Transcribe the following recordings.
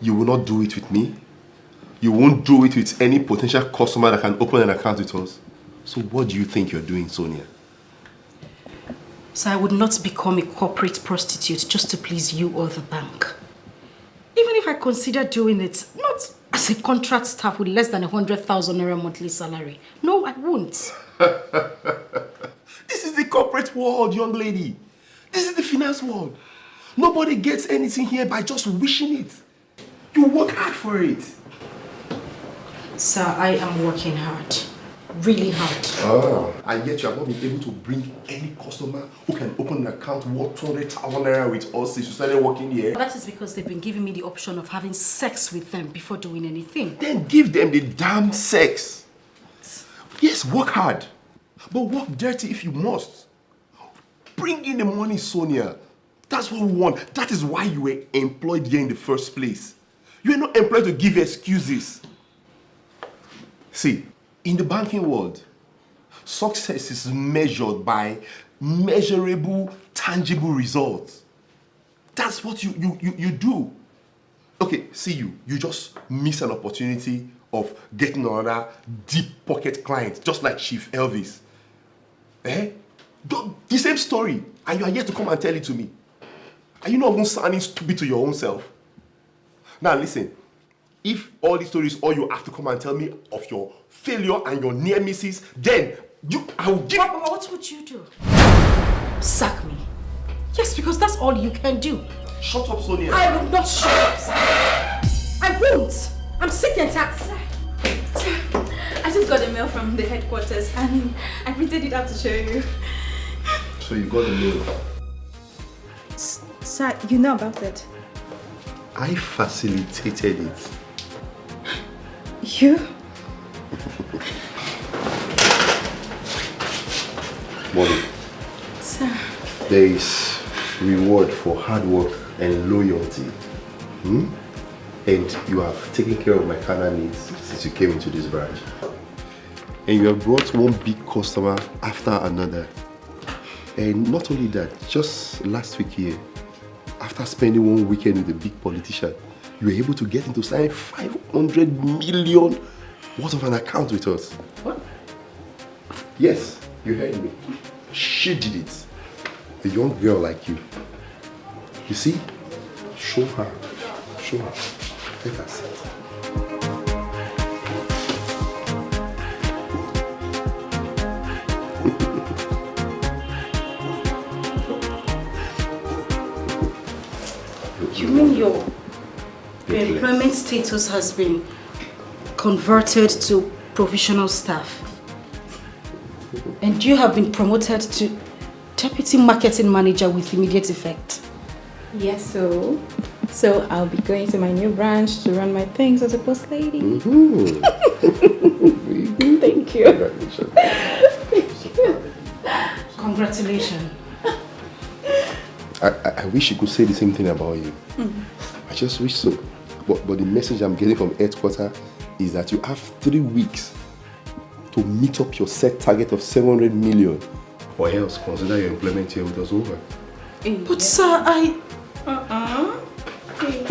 You will not do it with me. You won't do it with any potential customer that can open an account with us. So what do you think you're doing, Sonia? So I would not become a corporate prostitute just to please you or the bank. Even if I consider doing it, not as a contract staff with less than 100,000 naira monthly salary. No, I won't. This is the corporate world, young lady. This is the finance world. Nobody gets anything here by just wishing it. You work hard for it. Sir, I am working hard. Really hard. And yet you have not been able to bring any customer who can open an account worth 200,000 naira with us since you started working here. That is because they've been giving me the option of having sex with them before doing anything. Then give them the damn sex. Yes, work hard. But work dirty if you must. Bring in the money, Sonia. That's what we want. That is why you were employed here in the first place. You are not employed to give excuses. See, in the banking world, success is measured by measurable, tangible results. That's what you do. Okay, see you just miss an opportunity of getting another deep pocket client, just like Chief Elvis. The same story, and you are yet to come and tell it to me. Are you not even sounding stupid to your own self? Now listen, if all these stories, all you have to come and tell me of your failure and your near misses, then I will give... What would you do? Sack me. Yes, because that's all you can do. Shut up, Sonia. I will not shut up, sir. I won't. I'm sick and tired. Sir, I just got a mail from the headquarters and I printed it out to show you. So you got the mail? Sir, you know about it. I facilitated it. You? Mommy. Sir. There is reward for hard work and loyalty. And you have taken care of my carnal needs since you came into this branch. And you have brought one big customer after another. And not only that, just last week here, after spending one weekend with a big politician, you were able to get him to sign 500 million worth of an account with us. What? Yes, you heard me. She did it. A young girl like you. You see? Show her. Show her. Let her sit. You mean your employment status has been converted to provisional staff? And you have been promoted to deputy marketing manager with immediate effect? Yes, so I'll be going to my new branch to run my things as a boss lady. Thank you. Congratulations. I wish you could say the same thing about you. I just wish so. But the message I'm getting from headquarters is that you have 3 weeks to meet up your set target of 700 million. Or else consider your employment here with us over. But sir,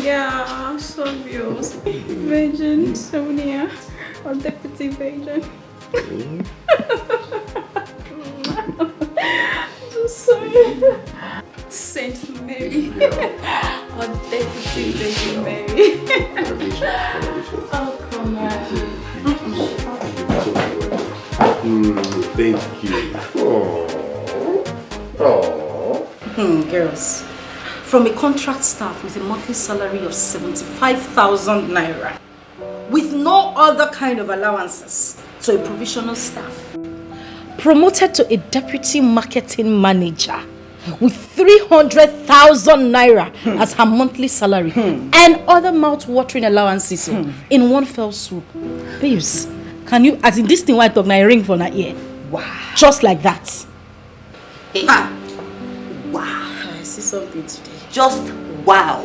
Yeah, so obvious. Virgin, Sonia, or Deputy Virgin. Sorry. Saint Mary. Or Deputy Virgin Mary. Oh, come on. Thank you. Girls, from a contract staff with a monthly salary of 75,000 naira, with no other kind of allowances, to a provisional staff, promoted to a deputy marketing manager with 300,000 naira as her monthly salary and other mouth-watering allowances in one fell swoop. Babes, can you, as in this thing, why talk na ring for na ear? Wow. Just like that. Hey. Wow. I see something today. Just wow.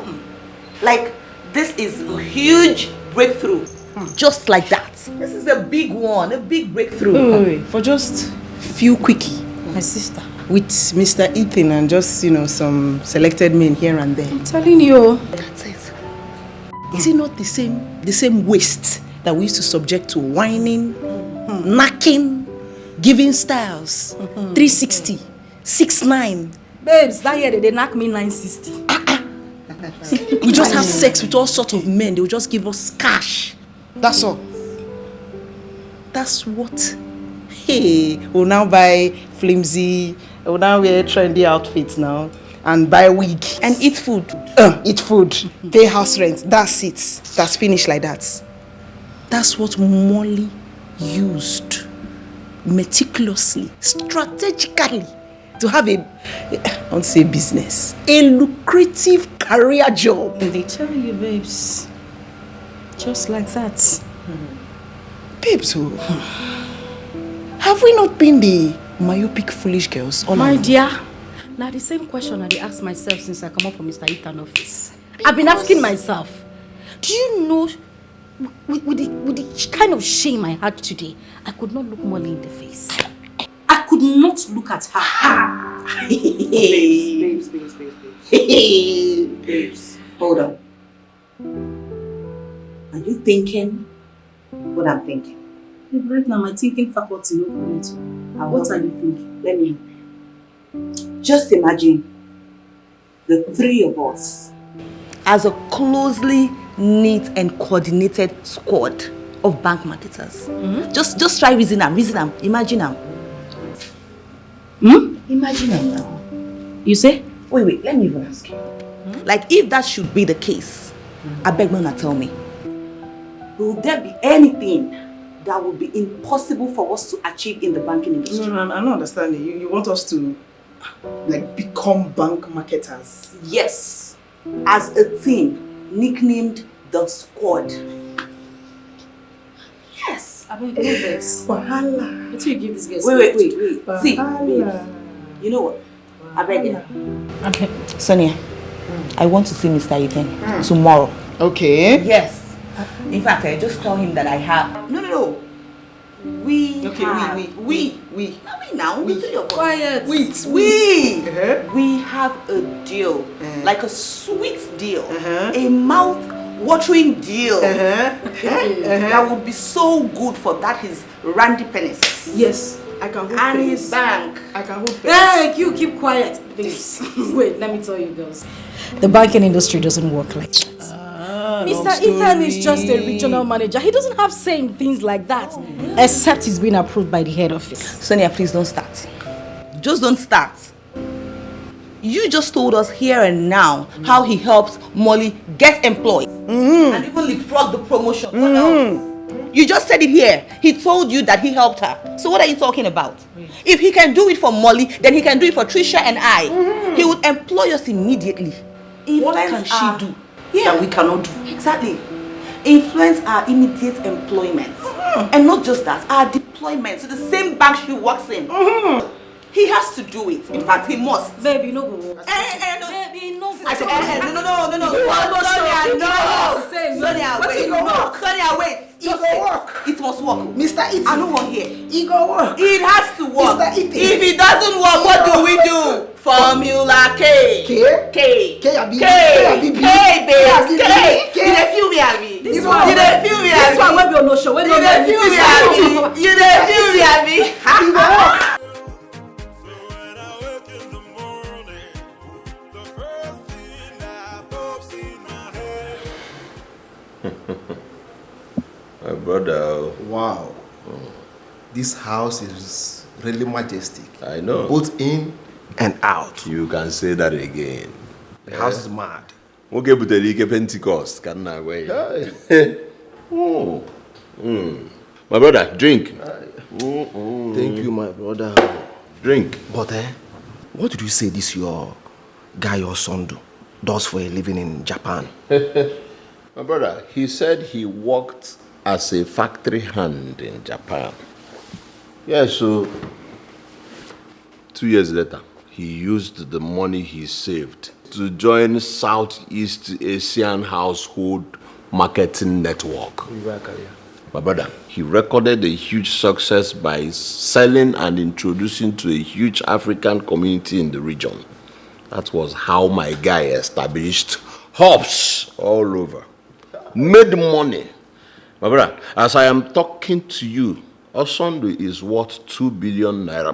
Like, this is a huge breakthrough. Just like that. This is a big one, a big breakthrough. Wait. For just few quickie. My sister. With Mr. Ethan and just, some selected men here and there. I'm telling you. That's it. Is it not the same waste that we used to subject to whining, knacking, giving styles, 360, 6'9"? Babes, that year they knock me 960. We just have sex with all sorts of men. They will just give us cash. That's all. That's what. Hey, we'll now buy flimsy, we'll now wear trendy outfits now, and buy wig. And eat food. Eat food. Pay house rent. That's it. That's finished like that. That's what Molly used meticulously, strategically, to have I won't say business, a lucrative career job. They tell you, babes, just like that. Babes, have we not been the myopic foolish girls all My along? dear, now the same question I asked myself since I come up from Mr. Ethan's office. I've been asking myself, do you know, with the kind of shame I had today, I could not look Molly in the face. I could not look at her. Babes. Babes, hold on. Are you thinking what I'm thinking? Right now, my thinking faculty no going to. What are you thinking? Let me. Just imagine the three of us as a closely knit and coordinated squad of bank marketers. Just try reason them. Imagine them. Imagine them now. You say? Wait, let me even ask you. Like, if that should be the case, I beg Mona, tell me, will there be anything that would be impossible for us to achieve in the banking industry? No, I don't understand it. You want us to like become bank marketers? Yes, as a team nicknamed the Squad. Yes. I mean, this. Wahala. What do you give this guy? Wait. See, Wahala. you know what? I beg you. Okay. Sonia, I want to see Mr. Ethan tomorrow. Okay. Yes. In fact, I just tell him that I have. No. We. Okay, have, we. Now, we three of us. Quiet. We have a deal, like a sweet deal, a mouth-watering deal that would be so good for that his Randy Pennis. Yes, I can hold And pennies. his bank. I can hold pennies. Hey, you keep quiet. Please. Wait, let me tell you girls. The banking industry doesn't work like that. Mr. Ethan is just a regional manager. He doesn't have say in things like that. Except he's been approved by the head office. Sonia, please don't start. Just don't start. You just told us here and now how he helps Molly get employed. And even leapfrog the promotion. What else? You just said it here. He told you that he helped her. So what are you talking about? If he can do it for Molly, then he can do it for Trisha and I. He would employ us immediately. What can she do that we cannot do? Exactly. Influence our immediate employment. And not just that, our deployment to the same bank she works in. He has to do it. In fact, he must. Baby, no go. No. Baby, no. I said, no. Sonia, wait. It must work. Mr. Ethan. I don't want here. It go work. It has to work. Mr. Ethan. If it doesn't work, what do we do? Formula K. K, babes. K. You dey feel me, Abi? This one will be on no show. You dey feel me, Abi? My brother. Wow. This house is really majestic. I know. Both in and out. You can say that again. The house is mad. Okay, but the Pentecost can I wait? My brother, drink. Thank you, my brother. Drink. But what did you say this your guy or son does for a living in Japan? My brother, he said he worked as a factory hand in Japan. Yeah, so 2 years later, he used the money he saved to join Southeast Asian Household Marketing Network. My brother, he recorded a huge success by selling and introducing to a huge African community in the region. That was how my guy established hubs all over. made money. My brother, as I am talking to you, Osondo is worth 2 billion naira.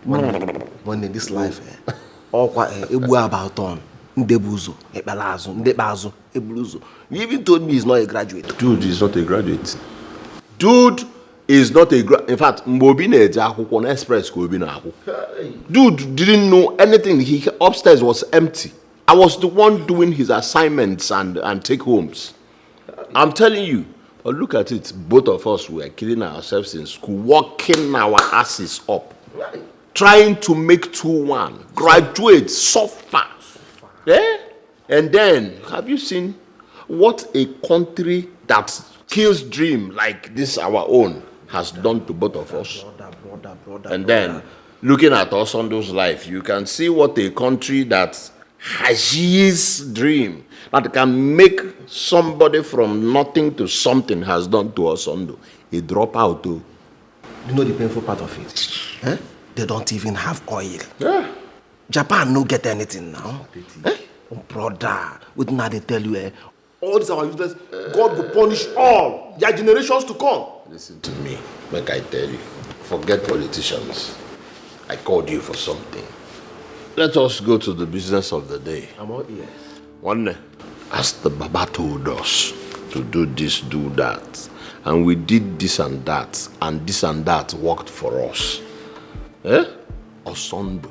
One in this life, all quite about on. Ndebuzo, Ebalazo, Ndebazo, Ebluzo. You even told me he's not a graduate. Dude is not a graduate. Dude is not a graduate. In fact, Mbobine Jahu Express could be now. Dude didn't know anything. He upstairs was empty. I was the one doing his assignments and take homes. I'm telling you. But look at it. Both of us were killing ourselves in school, working our asses up, trying to make 2-1, graduate, suffer. Yeah? And then, have you seen what a country that kills dream like this, our own, has done to both of us? And then, looking at Osondo's life, you can see what a country that has his dream, that can make somebody from nothing to something has done to Osondo. He drop out too. You know the painful part of it? Eh? They don't even have oil. Yeah. Japan no get anything now. Eh? Oh, brother, what now they tell you? All these are useless. God will punish all their generations to come. Listen to me, like I tell you. Forget politicians. I called you for something. Let us go to the business of the day. I'm all ears. One day, as the Baba told us to do this, do that, and we did this and that worked for us. Osondo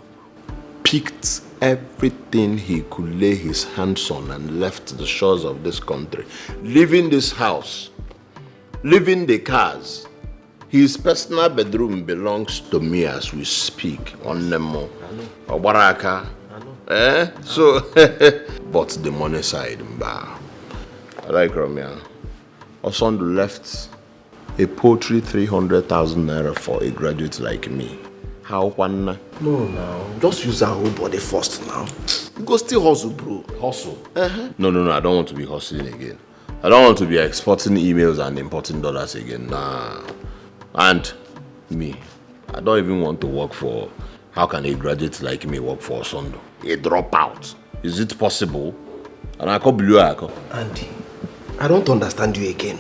picked everything he could lay his hands on and left the shores of this country, leaving this house, leaving the cars. His personal bedroom belongs to me as we speak. On Nemo, Obaraka. So, but the money side, I like Romeo. Osondo left a paltry 300,000 naira for a graduate like me. How one? No, just use our whole body first now. You go still hustle, bro. Hustle? No, I don't want to be hustling again. I don't want to be exporting emails and importing dollars again. Nah. And me, I don't even want to work for. How can a graduate like me work for Osondo? A dropout. Is it possible? And I call Blue Ako. Andy, I don't understand you again.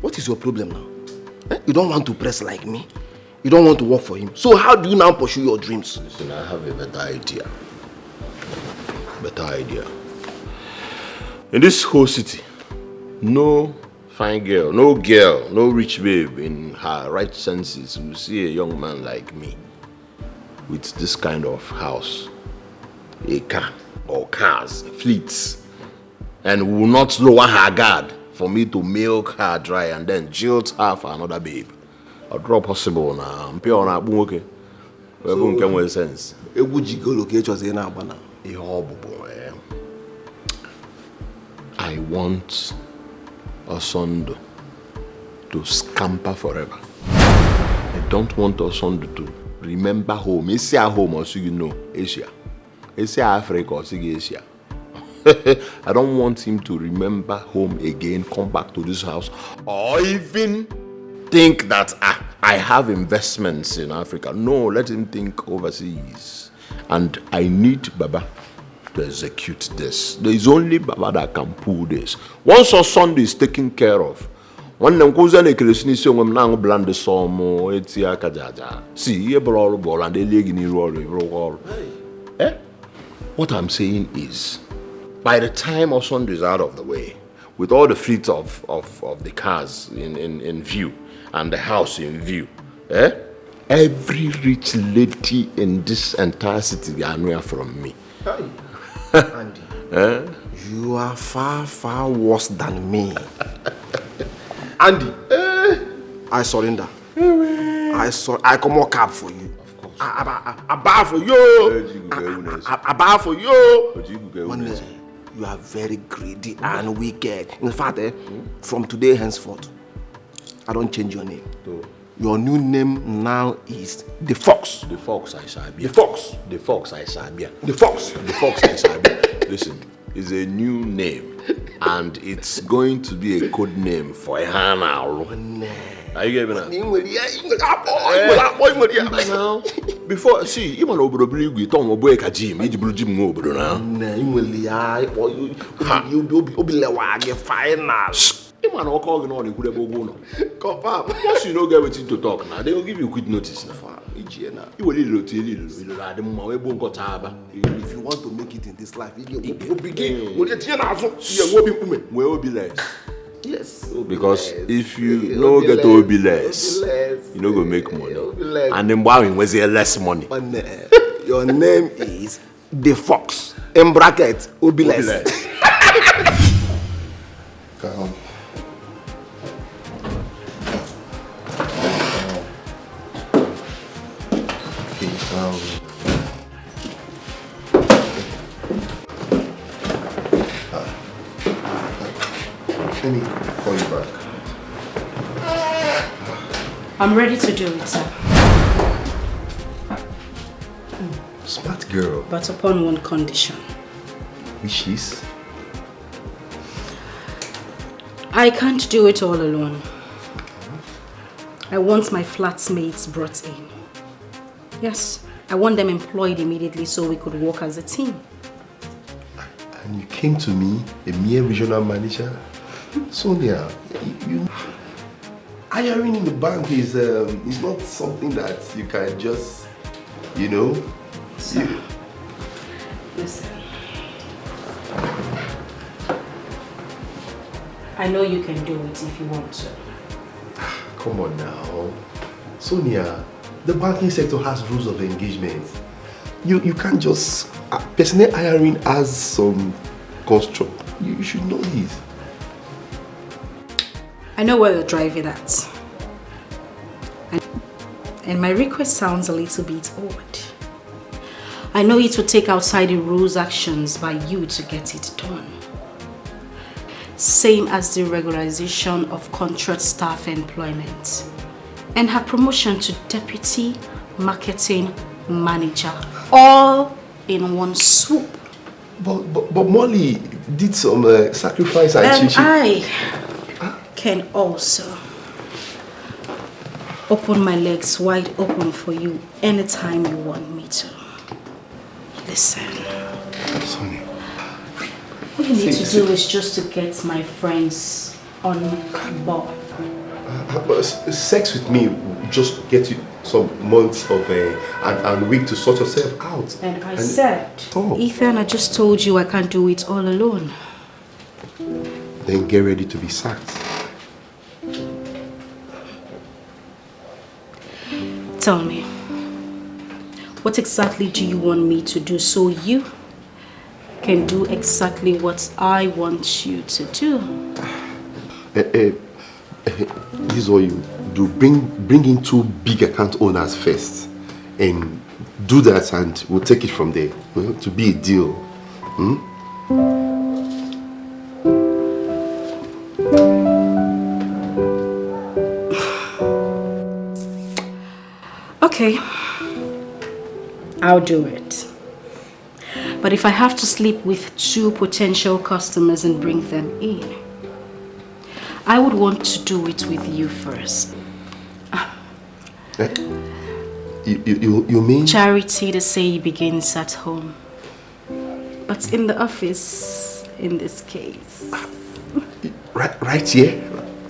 What is your problem now? You don't want to press like me. You don't want to work for him. So how do you now pursue your dreams? Listen, I have a better idea. In this whole city, no fine girl, no rich babe in her right senses will see a young man like me with this kind of house, a car or cars, fleets, and will not lower her guard for me to milk her dry and then jilt her for another babe. Or draw possible now. I'm pure on a okay. We don't make sense. A good gigolo was in our banner. I want Osondo to scamper forever. I don't want Osondo to remember home. Asia home or so you know Asia. Asia Africa or Asia. I don't want him to remember home again, come back to this house, or even think that I have investments in Africa. No, let him think overseas. And I need Baba to execute this. There is only Baba that can pull this. Once Osondo is taken care of, when them goes on a Christmas song, I'm now bland the somo, it's ya kajaja. See, ball and they leg in the roll. What I'm saying is, by the time Osondo is out of the way, with all the fleet of the cars in view, and the house in view, every rich lady in this entire city are aware from me. Andy, you are far, far worse than me. Andy, I surrender. I come more cab for you. Of course. I bow for you. I bow for you. You are very greedy and wicked. In fact, from today henceforth, I don't change your name. So, your new name now is The Fox. The Fox I shall be. The Fox. The Fox I shall be. The Fox. The Fox I shall be. Listen, it's a new name, and it's going to be a code name for a Hana. Are you getting that? before, see, you man obodo bring you turn oboe ka gym, you bring gym no obodo na. Nah, you will you be like final. You man all call you know the good go no. Confirm. Once you no get wetin to talk now, they will give you quick notice na. You will little the mama we bon got aba. If you want to make it in this life, you begin. We will be less. Yes. Because if you no get to be less, you no go make money. And then bowing was there less money. Your name is The Fox. In bracket, Obiles. Calm. Let me call you back. I'm ready to do it, sir. Smart girl. But upon one condition. Which is? I can't do it all alone. I want my flatmates brought in. Yes, I want them employed immediately so we could work as a team. And you came to me, a mere regional manager? Sonia, you hiring in the bank is not something that you can just, you know. So, listen. I know you can do it if you want to. Come on now. Sonia, the banking sector has rules of engagement. You can't just... personnel hiring has some construct. You should know this. I know where you're driving at. And my request sounds a little bit odd. I know it would take outside the rules actions by you to get it done. Same as the regularization of contract staff employment and her promotion to deputy marketing manager, all in one swoop. But Molly did some sacrifice and I can also open my legs wide open for you anytime you want me to. Listen. Sonia. All you need to do is just to get my friends on board. Sex with me will just get you some months of and week to sort yourself out. And I said, Ethan, I just told you I can't do it all alone. Then get ready to be sacked. Tell me, what exactly do you want me to do so you can do exactly what I want you to do? This is what you do. Bring in 2 big account owners first and do that, and we'll take it from there. To be a deal. Okay, I'll do it. But if I have to sleep with 2 potential customers and bring them in, I would want to do it with you first. You mean? Charity, they say, begins at home. But in the office, in this case. Right here?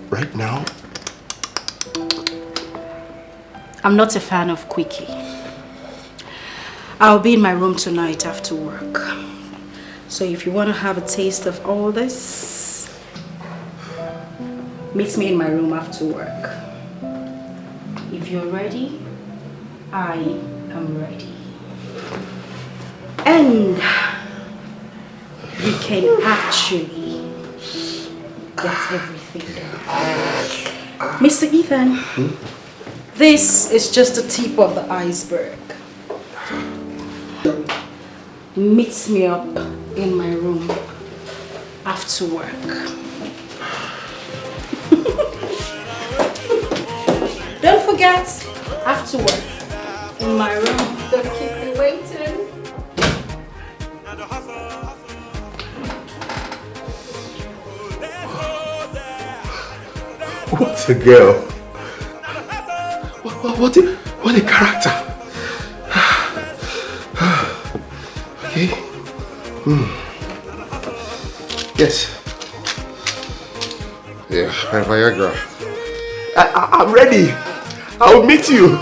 Right now? I'm not a fan of quickie. I'll be in my room tonight after work. So if you want to have a taste of all this, meet me in my room after work. If you're ready, I am ready. And you can actually get everything done. Mr. Ethan, this is just the tip of the iceberg. Meet me up in my room after work. Don't forget, after work, in my room. Don't keep me waiting. What a girl. What a character. Yes. Yeah, my Viagra. I'm ready. I'll meet you.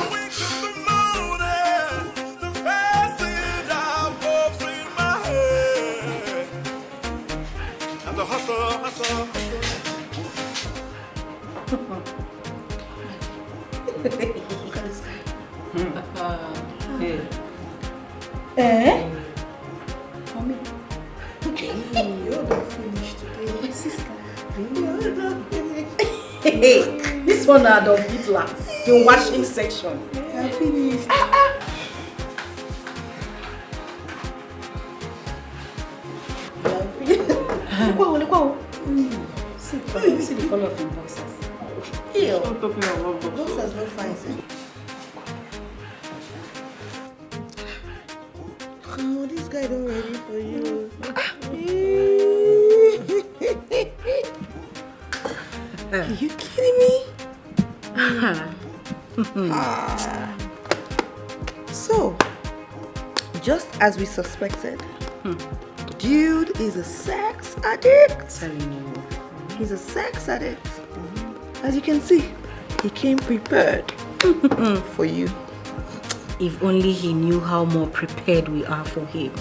Hey, this one out of Hitler, the washing section. I finished. See the color of your boxers. Ew. Boxers not fine, sir. Oh, this guy don't ready for you. Are you kidding me? So, just as we suspected, dude is a sex addict. He's a sex addict. As you can see, he came prepared for you. If only he knew how more prepared we are for him.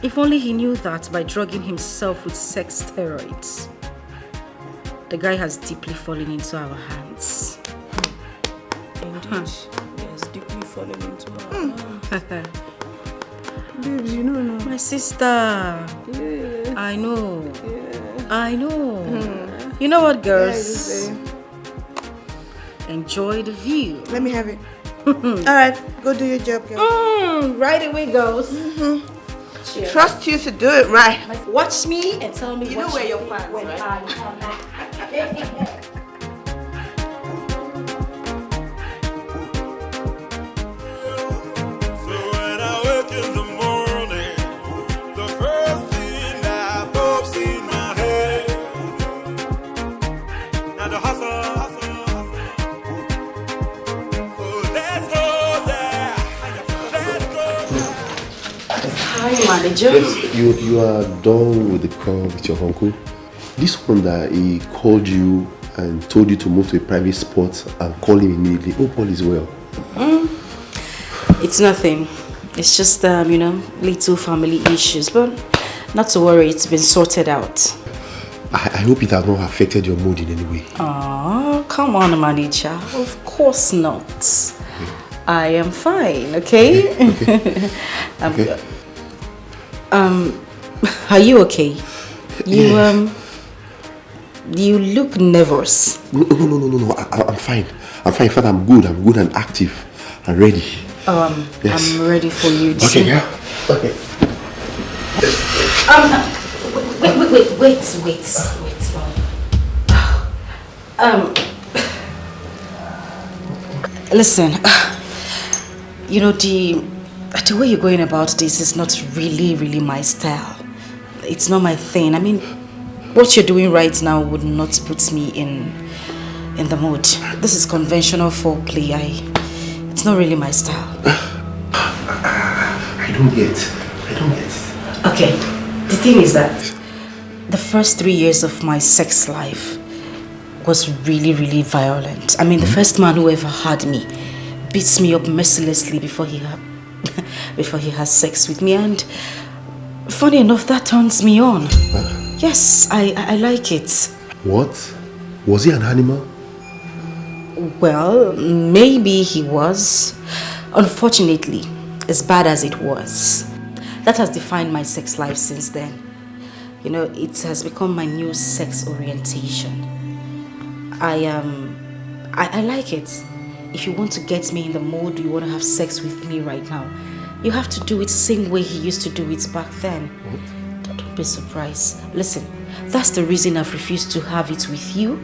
If only he knew that by drugging himself with sex steroids, the guy has deeply fallen into our hands. Indeed, he has deeply fallen into our hands. Babes, you know now. My sister. Yeah. I know. Yeah. I know. You know what, girls? Enjoy the view. Let me have it. Alright, go do your job, girl. Right away, girls. Trust you to do it right. Watch me and tell me You what know where your fans, when right? I come back. Hi, manager. Yes, you are done with the call with your uncle. This one that he called you and told you to move to a private spot and call him immediately. Hope all is well. It's nothing. It's just, little family issues. But not to worry, it's been sorted out. I hope it has not affected your mood in any way. Oh, come on, manager. Of course not. Okay. I am fine, okay? Okay. Okay. Are you okay? You look nervous. No. I'm fine. I'm fine. In fact, I'm good and active and ready. Yes. I'm ready for you. Okay, yeah. Okay. Wait. Listen. The way you're going about this is not really my style. It's not my thing. I mean, what you're doing right now would not put me in the mood. This is conventional foreplay. It's not really my style. I don't get. Okay, the thing is that the first 3 years of my sex life was really violent. I mean, the first man who ever had me beats me up mercilessly before he has sex with me, and funny enough, that turns me on. Yes, I like it. What? Was he an animal? Well, maybe he was. Unfortunately, as bad as it was, that has defined my sex life since then. It has become my new sex orientation. I like it. If you want to get me in the mood, you want to have sex with me right now, you have to do it the same way he used to do it back then. Don't be surprised. Listen, that's the reason I've refused to have it with you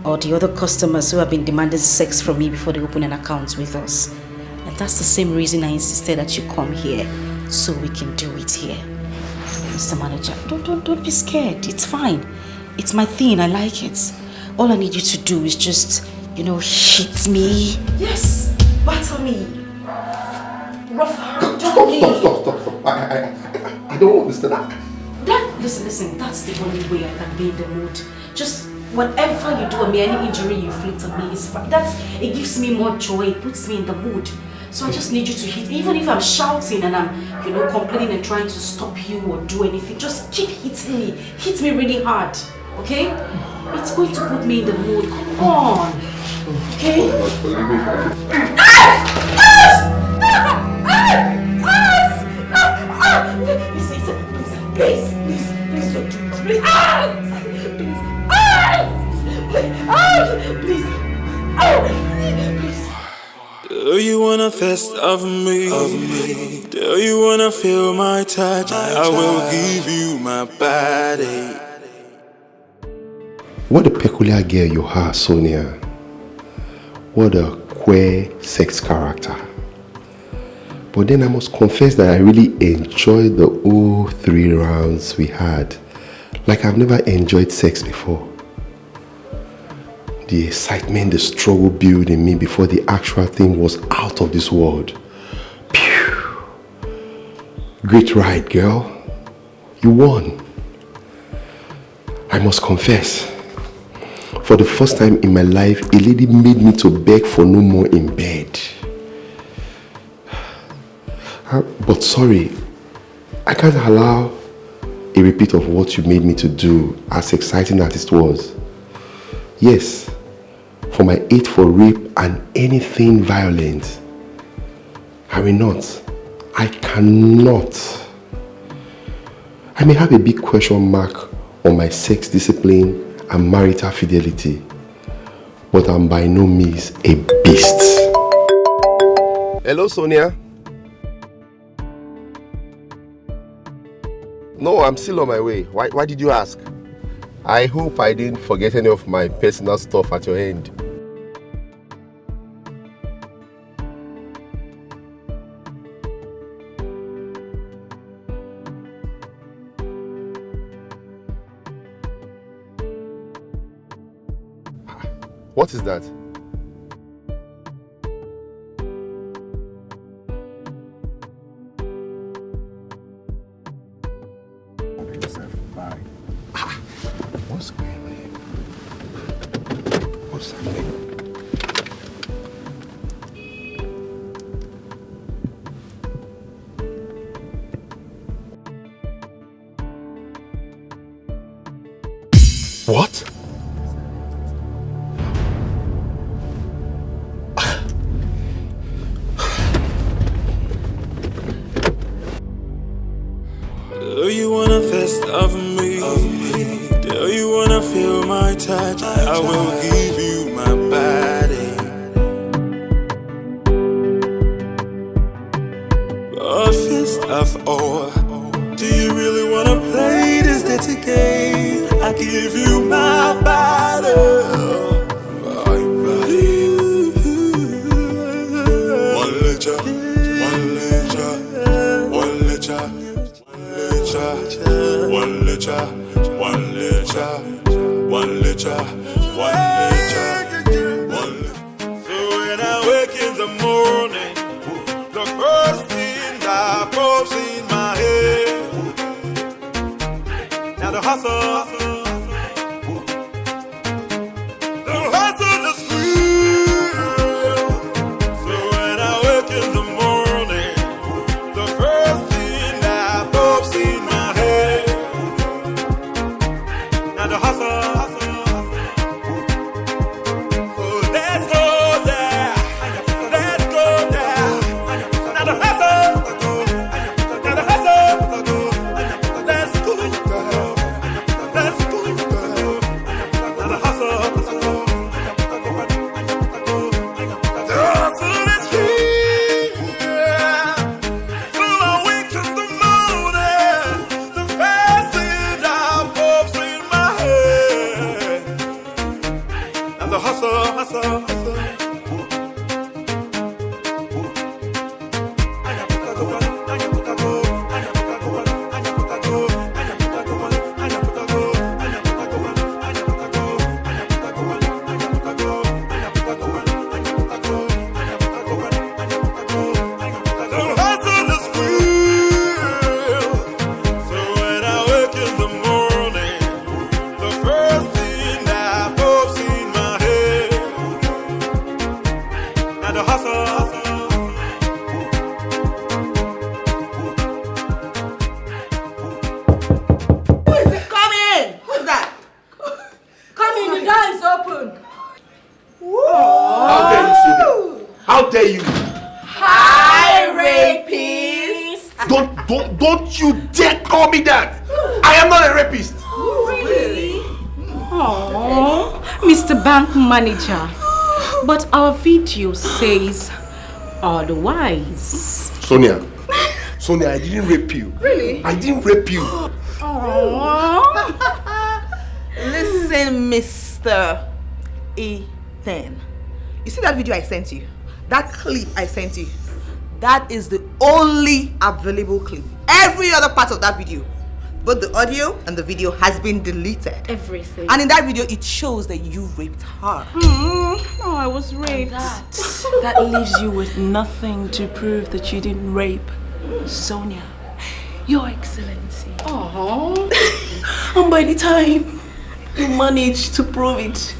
or the other customers who have been demanding sex from me before they open an account with us. And that's the same reason I insisted that you come here, so we can do it here. Mr. Manager, don't be scared. It's fine. It's my thing. I like it. All I need you to do is just, hit me. Yes, batter me. Rough hand. Stop. I don't understand. Listen, that's the only way I can be in the mood. Just whatever you do on me, any injury you inflict on me is fine. It gives me more joy, it puts me in the mood. So I just need you to hit, even if I'm shouting and I'm, complaining and trying to stop you or do anything, just keep hitting me. Hit me really hard, okay? It's going to put me in the mood. Come on, okay? Please don't do it, please. Please. Do you wanna fest of me? Do you wanna feel my touch? I will give you my body. What a peculiar girl you are, Sonia. What a queer sex character. But then I must confess that I really enjoyed the whole 3 rounds we had. Like I've never enjoyed sex before. The excitement, the struggle built in me before the actual thing was out of this world. Pew! Great ride, girl. You won. I must confess, for the first time in my life, a lady made me to beg for no more in bed. But sorry, I can't allow a repeat of what you made me to do, as exciting as it was. Yes, for my hate for rape and anything violent, I will not. I cannot. I may have a big question mark on my sex discipline and marital fidelity, but I'm by no means a beast. Hello, Sonia. No, I'm still on my way. Why did you ask? I hope I didn't forget any of my personal stuff at your end. What is that? What's going on here? What's happening? What? Do you wanna fest of me? Do you wanna feel my touch? I will give you my body. But first of all, do you really wanna play this dirty game? I give you my body. My body. One litre, one litre, one litre. One litre, one litre, one litre, one litre, one litre. So when I wake in the morning, the first thing that pops in my head, now the hustle is real. So when I wake in the morning, the first thing that pops in my head, now the hustle. So let's go there, let's go there. Now the hustle, now the hustle. Let's go there, let's go there. Now the hustle. The hustle is here. So I wake in the morning, dare you? Hi, rapist! Don't you dare call me that! I am not a rapist! Really? Oh, Mr. Bank Manager. But our video says otherwise. Sonia, I didn't rape you. Really? I didn't rape you. Listen, Mr. Ethan. You see that video I sent you? That clip I sent you? That is the only available clip. Every other part of that video, both the audio and the video, has been deleted. Everything. And in that video, it shows that you raped her. Oh, I was raped. That leaves you with nothing to prove that you didn't rape Sonia, Your Excellency. Oh. And by the time you manage to prove it,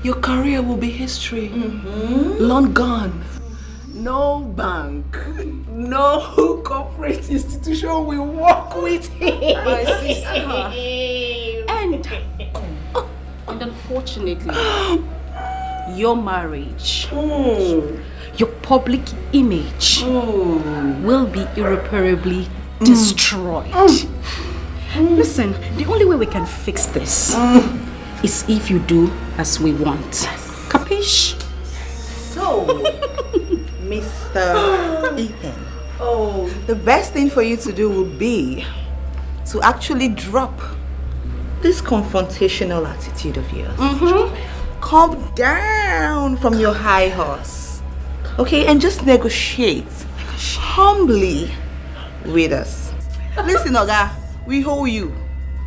your career will be history. Long gone. No bank, no corporate institution will work with him. My sister. And unfortunately, your marriage, your public image will be irreparably destroyed. Listen, the only way we can fix this is if you do as we want. Capiche? So, Mr. Ethan, the best thing for you to do would be to actually drop this confrontational attitude of yours. Come down from your high horse, okay, and just negotiate humbly with us. Listen, Oga, we hold you.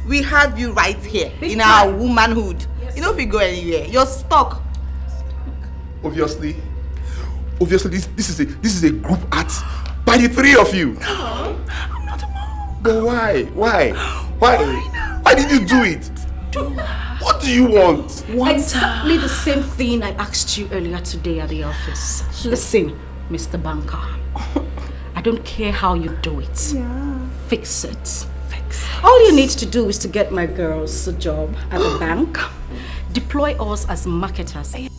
We have you right here in our womanhood. You know, if you go anywhere, you're stuck. Obviously, this is a group act by the three of you. I'm not a mom. But why did you do it? What do you want? Exactly the same thing I asked you earlier today at the office. Listen, Mr. Banker, I don't care how you do it. Fix it. All you need to do is to get my girls a job at the bank, deploy us as marketers in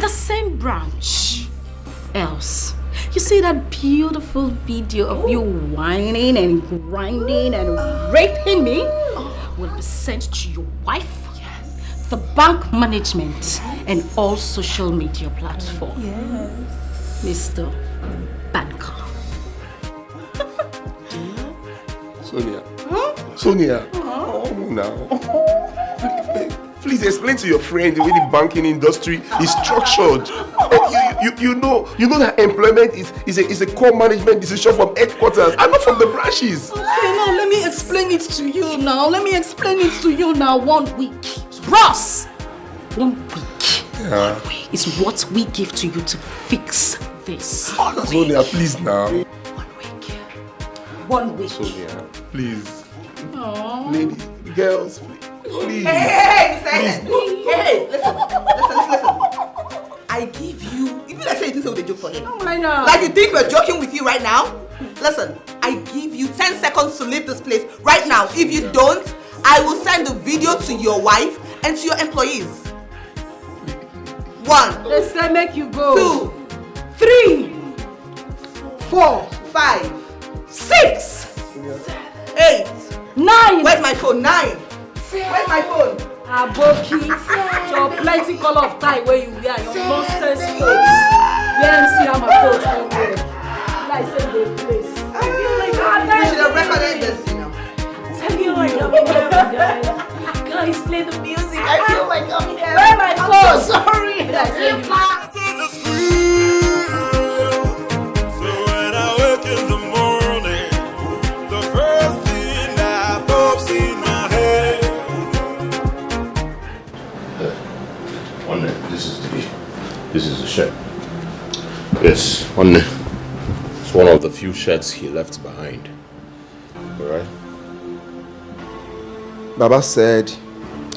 the same branch. Else, you see that beautiful video of you whining and grinding and raping me will be sent to your wife, the bank management, and all social media platforms. Mr. Banker. Sonia, come on now. Please explain to your friend the way the banking industry is structured. You know that employment is a core management decision from headquarters and not from the branches. Okay, now let me explain it to you now. 1 week. Ross! 1 week is what we give to you to fix this. Sonia, please now. 1 week. Sonia, please. Ladies, girls, please. Hey, listen. I give you, even like say you think so with a joke for him. Oh my God. Like you think we're joking with you right now? Listen, I give you 10 seconds to leave this place right now. If you don't, I will send the video to your wife and to your employees. 1. They say make you go. 2, 3, 4, 5, 6, 8, 9. Where's my phone? 9. Where's my phone? Aboki, your plenty color of tie where you wear your nonsense clothes. Let see how my clothes come there. Like say the place. I feel like You should have recorded this, you know. I feel like I'm here, guys, play the music. I feel like I'm here. Where my clothes? Sorry. Like say So when I wake in the morning, the first thing that pops in my head. This is the shirt. Yes, it's one of the few shirts he left behind. Alright? Baba said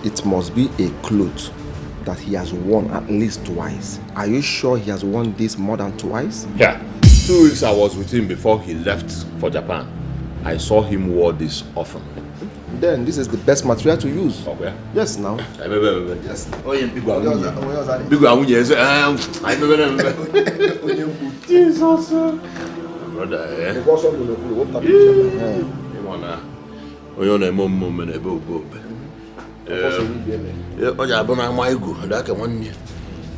it must be a cloth that he has worn at least twice. Are you sure he has worn this more than twice? Yeah. 2 weeks I was with him before he left for Japan. I saw him wear this often. then this is the best material to use. Okay. Yes, now. Yes. Oh, yeah, big one. Big one. Yes. I remember. Jesus. Brother, eh? Onye na-eme omume n'ebe obobe. Ọ ya bụ na ama igwu daka nwanne.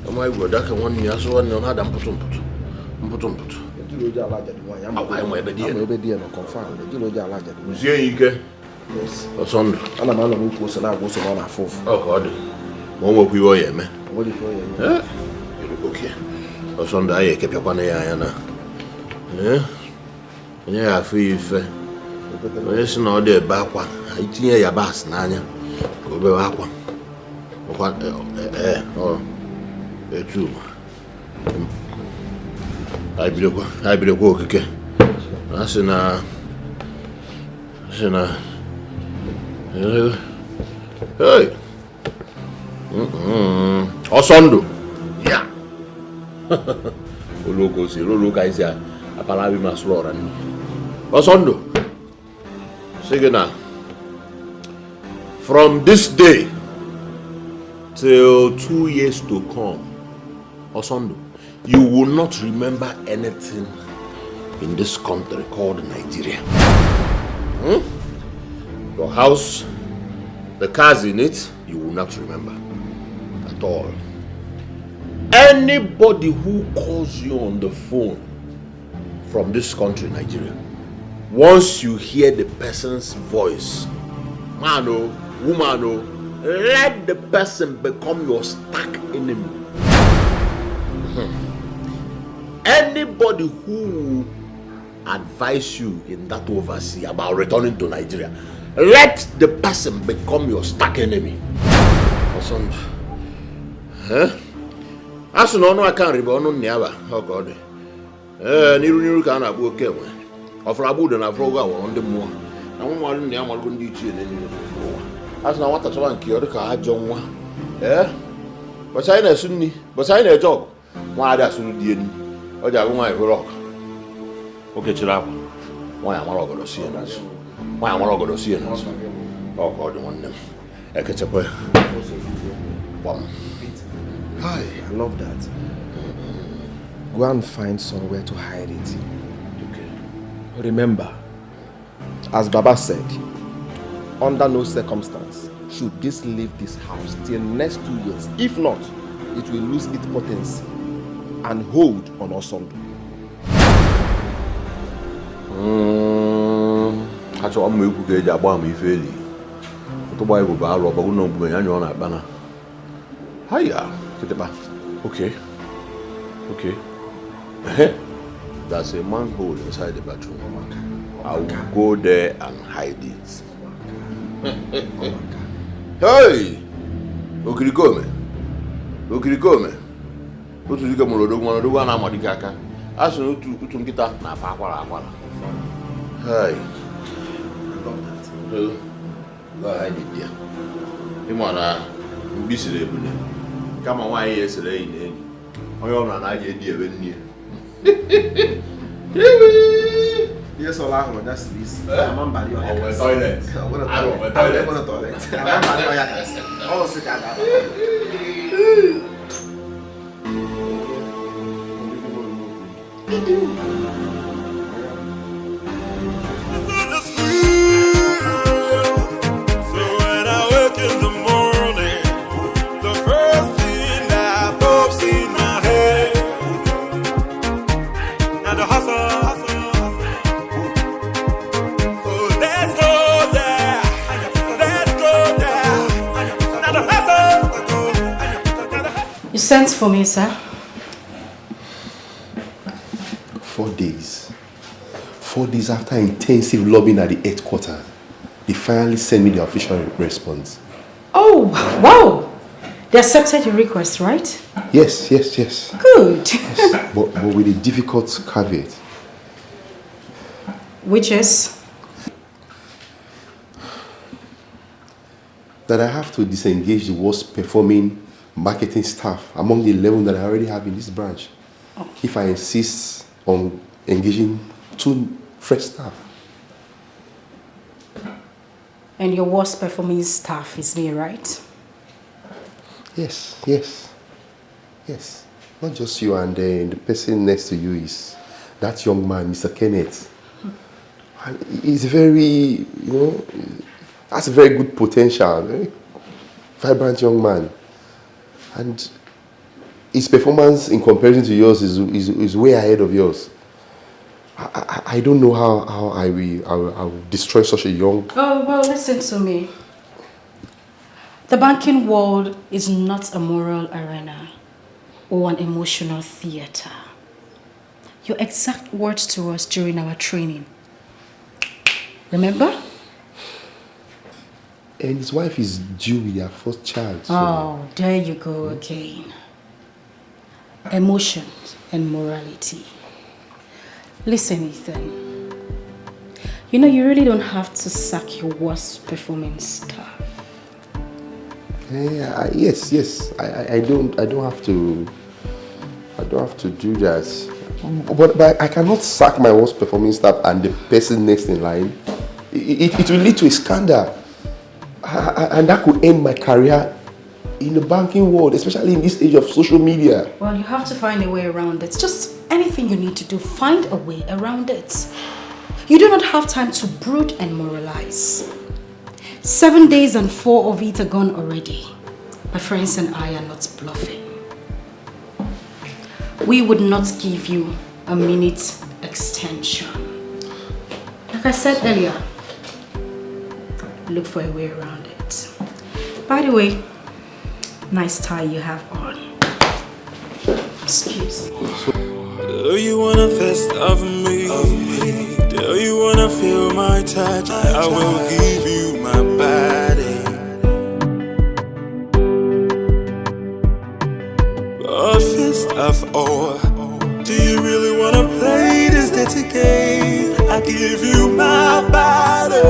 Ama igwu daka nwanne asụ nwanne ọ na-ada mpụtụ. Ejiloji ala jadi nwaanyị ama ebe di ya no confirm. Ejiloji ala jadi. Uzie ike. Yes. Ọsọndụ. Ana m anọ n'ukwu ose na-agwa ose na ọ na-afụ ụfụ. Ọ ka ọ dị. Ma o nwekwa iwe ọ ya eme. O nwere ife ọ ya eme. Okay. Ọsọndụ anyị ekepịakwana ya anya na. Onye ya afụ ife. Onye si na ọ dị ebe akwa, itinye yabasị n'anya ka o bewe akwa. Etu anyị bidokwa okike. Asị na hey. Ọsọndụ. Ya. Oloko si ka isi apala bi masụrụ ọra nni. Ọsọndụ. Sige na. From this day till 2 years to come, Ọsọndụ, you will not remember anything in this country called Nigeria. Your house, the cars in it, you will not remember at all. Anybody who calls you on the phone from this country, Nigeria, once you hear the person's voice, man or woman or, let the person become your stark enemy. Anybody who advise you in that overseas about returning to Nigeria, let the person become your stark enemy. Ọsọndụ. Asụ na ọnụ aka nri bụ ọnụ nne ya ba, ọ ka ọ dị. N'iru ka a na-agba oke enwe. Ọfụrụ agba udo na afụrụ ụgwọ awọrọ ndị mmụọ. Na nwa mmadụ nne ya malụgo ndị ichie n'elu ụwa. Asụ na nwata chọba nke ọ dị ka ajọ nwa. Bọchị anyị na-esu nri, bọchị anyị na-eje ọgụ, nwa adị asụrụ di enu. Ọ ji agụ nwaanyị hụrụ ọgụ. Oke chiri akwa. Nwaanyị amara ọgọdọ sie n'azụ. Nwaanyị amara ọgọdọ sie n'azụ. Ọ ka ọ dị nwanne m. Ekechekwa ya. Hi, I love that. Go and find somewhere to hide it. Okay. Remember, as Baba said, under no circumstance should this leave this house till next 2 years. If not, it will lose its potency and hold on Ọsọndụ. Achọrọ m ekwu ka eji agba m ife eli. Ụtụgba igbo bụ arụ ọbagụ na omume ya nyụọ na-akpa na. Hiya. Okay. There's a manhole inside the bathroom. I will go there and hide it. Hey! Okirikome. Otu dike mụrụ odogwu na amadike aka. Asụ na otu nkịta na-apa akwara. Hey. Go hide it there. Ịma na mgbe siri ebune. Kama nwaanyị ya esere enyi na enyi. Onye ọbụla na-aja edi ebe nne. Yes, all I want, that's this. I'm on Bali. I'm on toilet. I'm on toilet. Oh, sick. You sent for me, sir? 4 days. 4 days after intensive lobbying at the headquarters, they finally sent me the official response. Oh, wow! They accepted your request, right? Yes. Good. Yes, but with a difficult caveat. Which is? That I have to disengage the worst performing marketing staff among the 11 that I already have in this branch. Oh. If I insist on engaging 2 fresh staff. And your worst performing staff is me, right? Yes. Not just you, and the person next to you is that young man, Mr. Kenneth. And he's very, has a very good potential, very vibrant young man. And his performance in comparison to yours is way ahead of yours. I don't know how I will destroy such a young... Oh, well, listen to me. The banking world is not a moral arena or an emotional theater. Your exact words to us during our training. Remember? And his wife is due with their first child. So. Oh, there you go again. Emotions and morality. Listen, Ethan. You know, you really don't have to sack your worst performing staff. Yes. I don't have to. I don't have to do that. But I cannot sack my worst performing staff and the person next in line. It will lead to a scandal, and that could end my career in the banking world, especially in this age of social media. Well, you have to find a way around it. Just anything you need to do, find a way around it. You do not have time to brood and moralize. 7 days and 4 of it are gone already. My friends and I are not bluffing. We would not give you a minute extension. Like I said earlier, look for a way around it. By the way, nice tie you have on. Excuse me. Do you wanna fist of me? Do you wanna feel my touch? I will give you my body. A fist of all. Do you really wanna play this dirty game? I give you my body.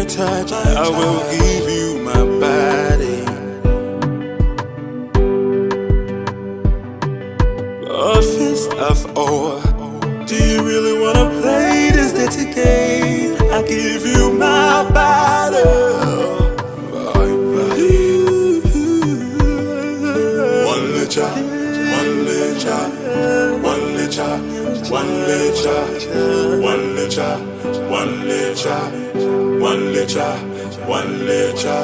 Touch, I will give you my body. A fist of all. Do you really wanna play this dirty game? I give you my body. One licha, one licha, one licha, one licha, one licha, one licha. One licha, one licha.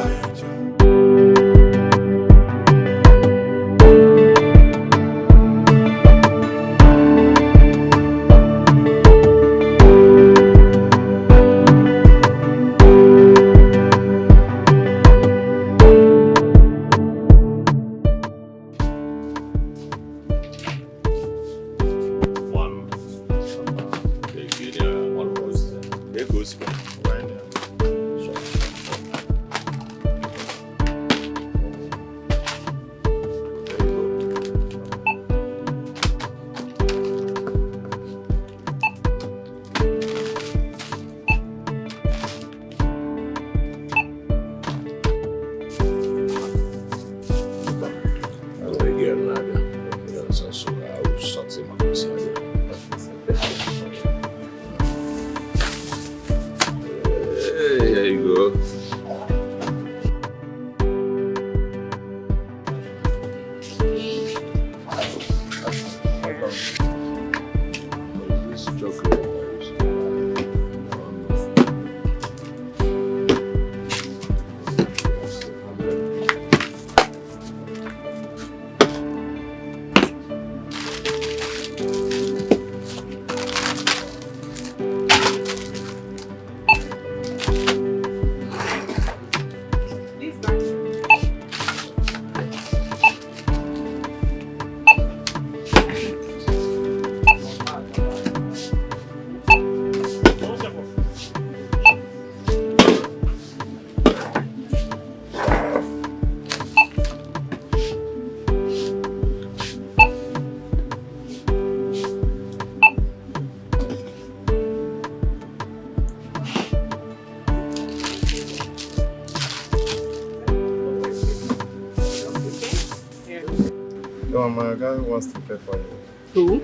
Oh, my guy wants to pay for you. Who?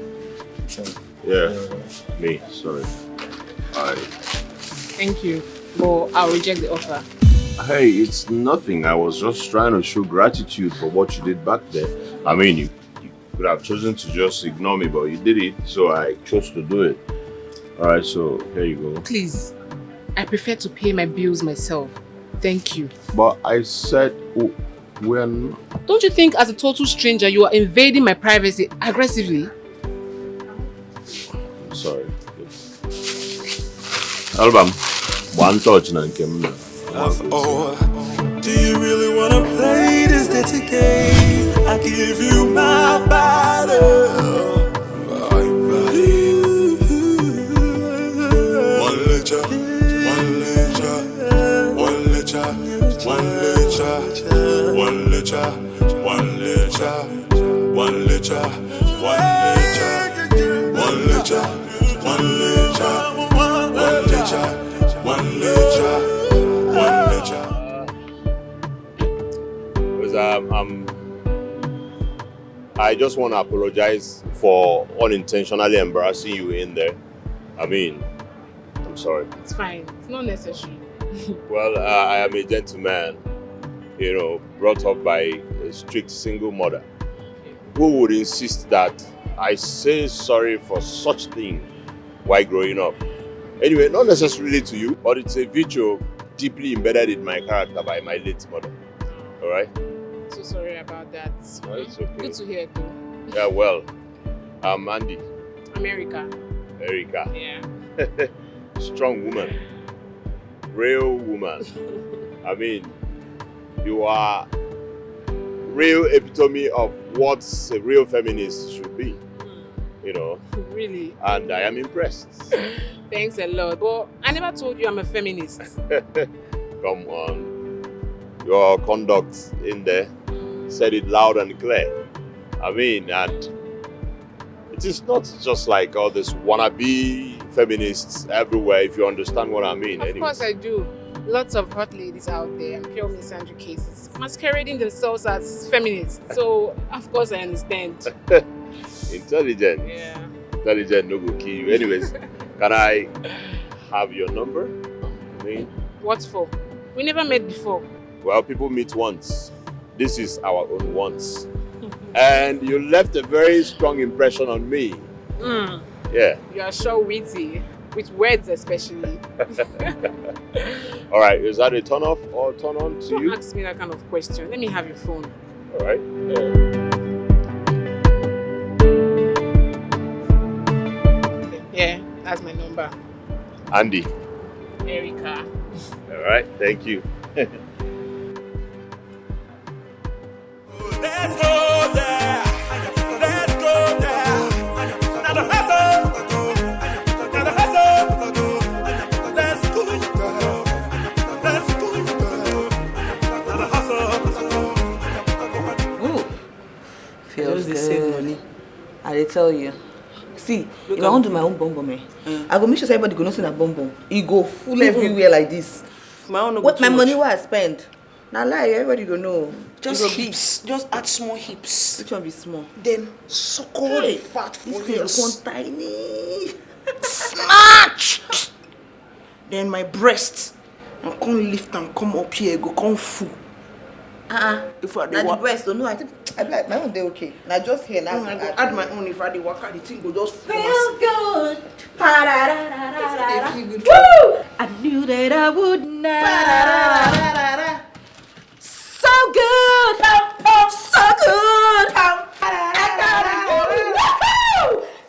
Yeah, me, sorry. Thank you, but I'll reject the offer. Hey, it's nothing. I was just trying to show gratitude for what you did back there. I mean, you could have chosen to just ignore me, but you did it, so I chose to do it. Alright, so here you go. Please, I prefer to pay my bills myself. Thank you. But I said we're not. Don't you think as a total stranger you are invading my privacy aggressively? Sorry. Album, one touch na nke m na. Oh, do you really wanna play this dirty game? I give you my body. One lecha, one lecha, one lecha, one lecha, one lecha, one lecha, one lecha, one lecha, one lecha, one lecha, one lecha, one lecha. I just want to apologize for unintentionally embarrassing you in there. I mean, I'm sorry. It's fine. It's not necessary. Well, I am a gentleman, you know, brought up by a strict single mother who would insist that I say sorry for such thing while growing up. Anyway, not necessarily to you, but it's a virtue deeply embedded in my character by my late mother. All right? So sorry about that. No, it's okay. Good to hear though. Yeah, well, I'm Andy. America. Erica. Yeah. Strong woman. Real woman. I mean, you are real epitome of what a real feminist should be. You know. Really? And I am impressed. Thanks a lot. But I never told you I'm a feminist. Come on. Your conduct in there said it loud and clear. I mean, and it is not just like all these wannabe feminists everywhere, if you understand what I mean. Of course I do. Lots of hot ladies out there and pure misandry cases masquerading themselves as feminists. So, of course I understand. Intelligent. Yeah. Intelligent no go kill you. Anyways, can I have your number? I mean, what for? We never met before. Well, people meet once. This is our own once. And you left a very strong impression on me. Yeah. You are sure witty, with words especially. All right, is that a turn off or turn on to you? Don't ask me that kind of question. Let me have your phone. All right. Yeah, that's my number. Andy. Erica. All right, thank you. Let's go there. Let's go there. Now the hustle. Now the hustle. Let's go there. Let's go there. Now the hustle. Ooh. Feels good. I tell you. See, if I want to do my own bomb, I go make sure everybody go know see na bomb. It go full everywhere like this. What my money will I spend? Now lie, everybody go know. Just hips. Just add small hips. Which one be small? Then suckle the fat for This one tiny. Smash! Then my breast. I can't lift and come up here. Go come full. If I the breast, no, I think I be like my own day okay. Now just here now. I go add my own. If I the work, the thing go just Feel good. Woo! I knew that I would not. So good. So good.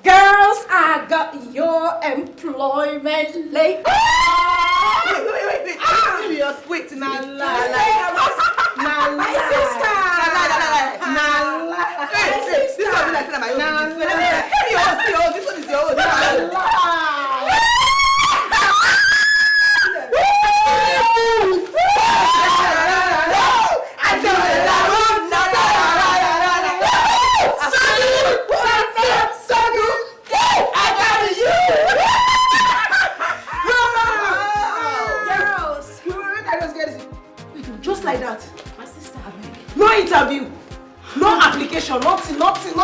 Girls, I got your employment late. Wait. Serious. Wait, My sister. This one be like my own. This one is your own. Just like that. My sister, No interview. No application, nothing. Wait,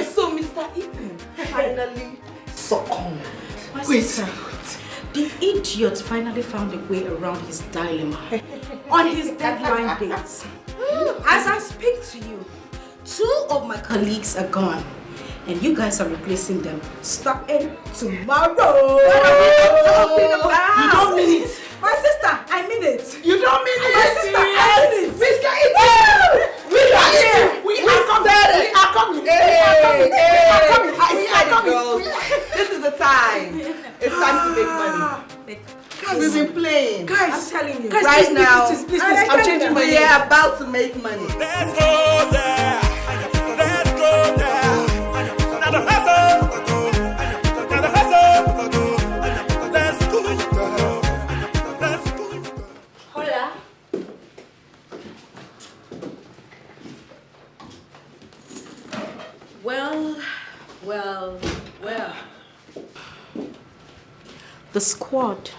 so Mr. Ethan finally succumbed. Wait. The idiot finally found a way around his dilemma on his deadline date. As I speak to you, 2 of my colleagues are gone. And you guys are replacing them starting tomorrow. What are we talking about? You don't mean it. My sister, I mean it. You don't mean it. My sister, I mean it. Mr. Ethan! We are coming. Girls. This is the time. It's time to make money. We've been playing. Guys, I'm telling you. Guys, right now, please, I'm changing money. We are about to make money. Let's go there. Let's go there. Now the hustle. Now the hustle. Let's go, girl. Let's go. Hola. Well. The squad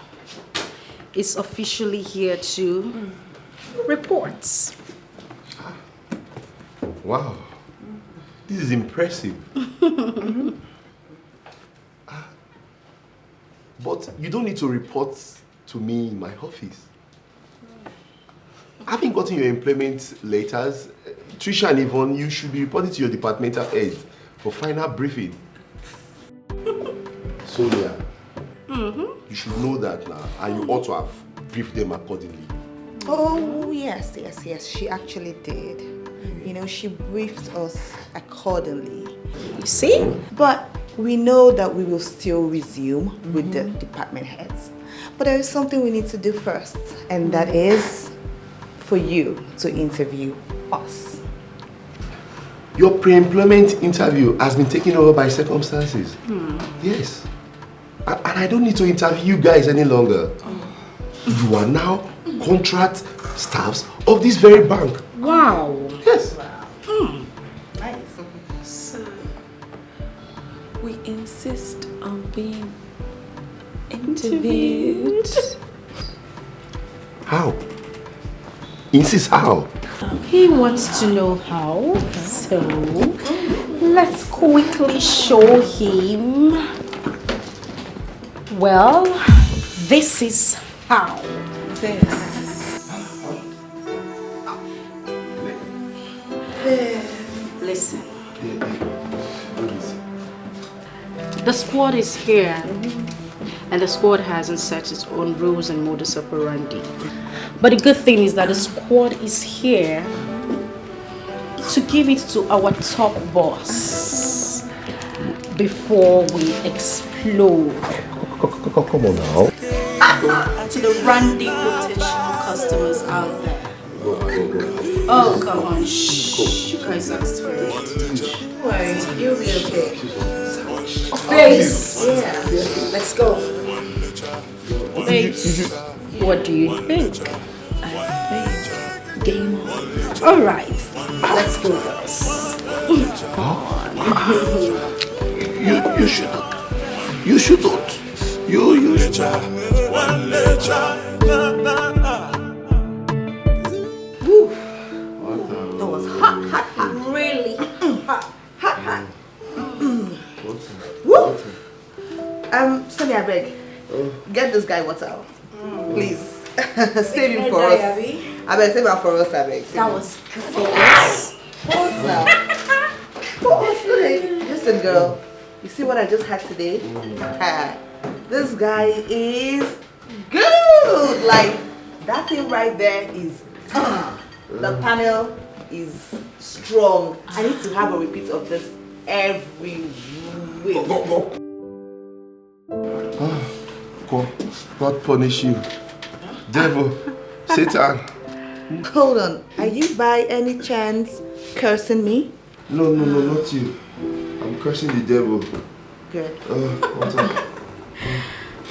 is officially here to report. Wow. This is impressive. But you don't need to report to me in my office. Having gotten your employment letters, Trisha and Yvonne, you should be reporting to your departmental heads for final briefing. Sonia, you should know that now, and you ought to have briefed them accordingly. Oh, yes. She actually did. You know, she briefed us accordingly. You see? But we know that we will still resume with the department heads. But there is something we need to do first, and that is for you to interview us. Your pre-employment interview has been taken over by circumstances. Yes. And I don't need to interview you guys any longer. You are now contract staffs of this very bank. Wow. Yes. Nice. So, we insist on being interviewed. How? Insist how? He wants to know how, so let's quickly show him. Well, this is how. Listen. The squad is here, and the squad hasn't set its own rules and modus operandi. But the good thing is that the squad is here to give it to our top boss before we explode. Come on now. To the randy potential customers out there. Oh, come on. Shh. You guys asked for it. Don't worry, you'll be okay. Babes. Yeah. Let's go. Babes. What do you think? I think game on. Alright. Let's go, guys. You shouldn't. You shouldn't. You shouldn't. That was hot. Really hot. Woo! Sonia, I beg. Get this guy water. Please. Save him for us. I beg, save him for us, I beg. That was close. Pause now. Pause. Listen, girl. You see what I just had today? This guy is good. Like, that thing right there is the panel is strong. I need to have a repeat of this every week. God punish you. Devil. Satan. Hold on. Are you by any chance cursing me? No, not you. I'm cursing the devil. Good. What's up?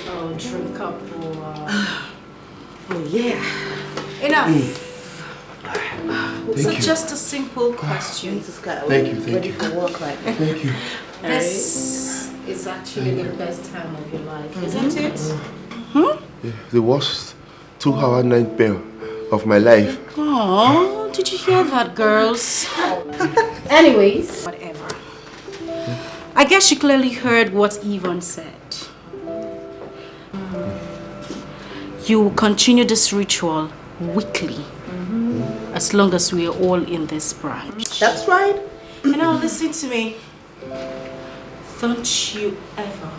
Oh, drink up. Oh, yeah. Enough. So you. just a simple question. Thank Ready you. for work, right? Thank you. This is actually the best time of your life, isn't it? Yeah, the worst 2-hour nightmare of my life. Oh, Did you hear that, girls? Anyways, whatever. I guess you clearly heard what Yvonne said. You will continue this ritual weekly, as long as we are all in this branch. That's right. And now listen to me. Don't you ever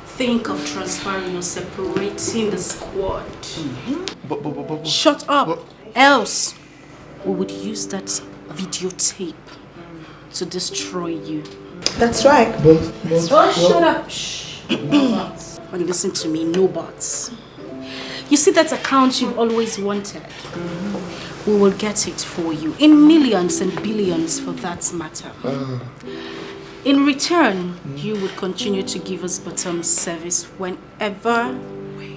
think of transferring or separating the squad. Shut up, else we would use that videotape to destroy you. That's right. Shut up. Shh. No buts. But listen to me, no buts. You see that account you've always wanted? We will get it for you, in millions and billions for that matter. In return, you would continue to give us bottom service whenever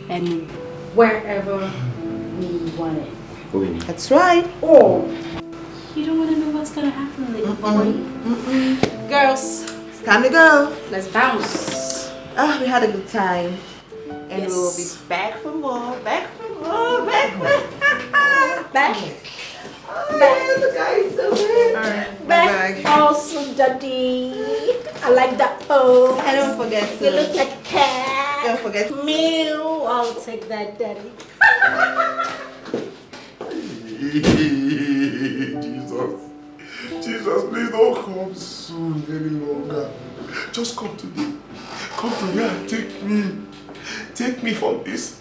and wherever we want it. That's right. Oh, you don't want to know what's gonna happen later, boy. Girls, It's time to go. let's bounce. We had a good time. And Yes. we will be back for more, back. Oh, the guy is so good. Alright. Back. Awesome, daddy. I like that pose. And don't forget You look to, like a cat. don't forget to Meow. I'll take that, daddy. Jesus, please don't come soon any longer. Just come today. Come today and take me. Take me from this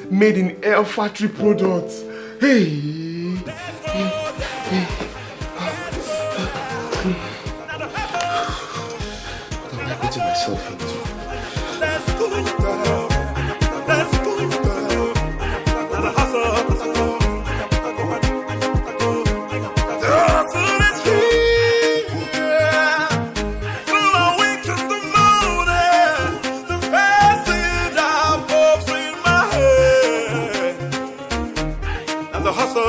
made in air factory products. Hey. What am I putting myself into? Let's go, girl. Let's go, girl. Now the hustle is here. Through the week to the morning, the faces are pops in my head. And the hustle.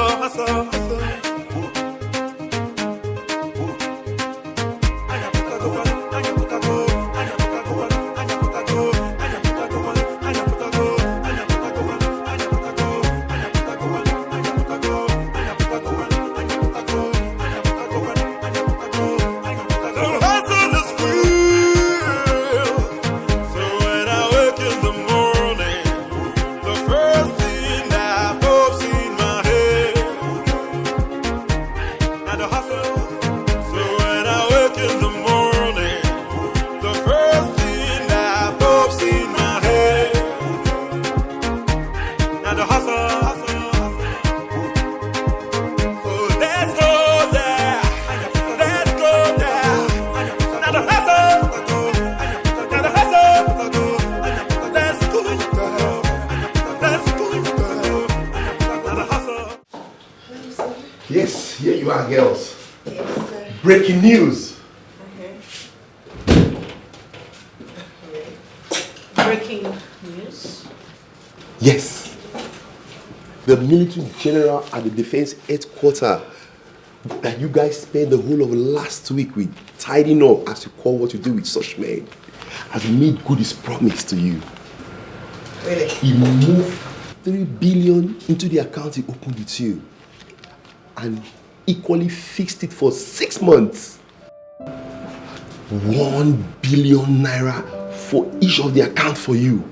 Yes, here you are, girls. Breaking news. Breaking news. Yes. The military general at the defense headquarters that you guys spent the whole of last week with tidying up, as you call what you do with such men, has made good his promise to you. Really? He moved 3 billion into the account he opened with you and equally fixed it for 6 months. 1 billion naira for each of the account for you.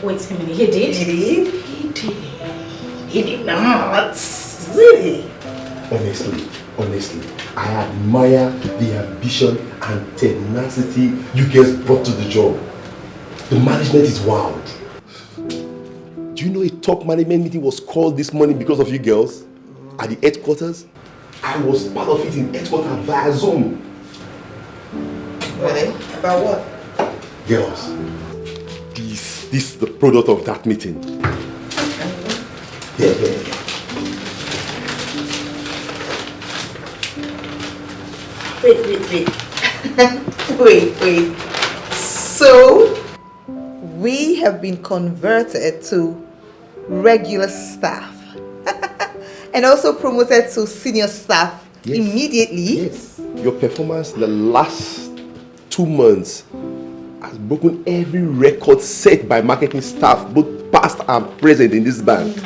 Wait a minute, he did? He did? He did. He did not. Really? Honestly, I admire the ambition and tenacity you guys brought to the job. The management is wild. Do you know a top management meeting was called this morning because of you girls at the headquarters? I was part of it in headquarters via Zoom. Really? About what? Girls, this is the product of that meeting. Yeah. Wait. So, we have been converted to regular staff and also promoted to senior staff immediately. Yes. Your performance in the last 2 months has broken every record set by marketing staff, both past and present in this bank.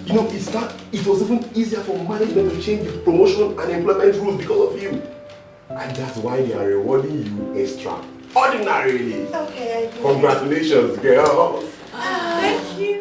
You know, it was even easier for management to change the promotion and employment rules because of you. And that's why they are rewarding you extraordinarily. Okay, I do. Congratulations, girls. Thank you.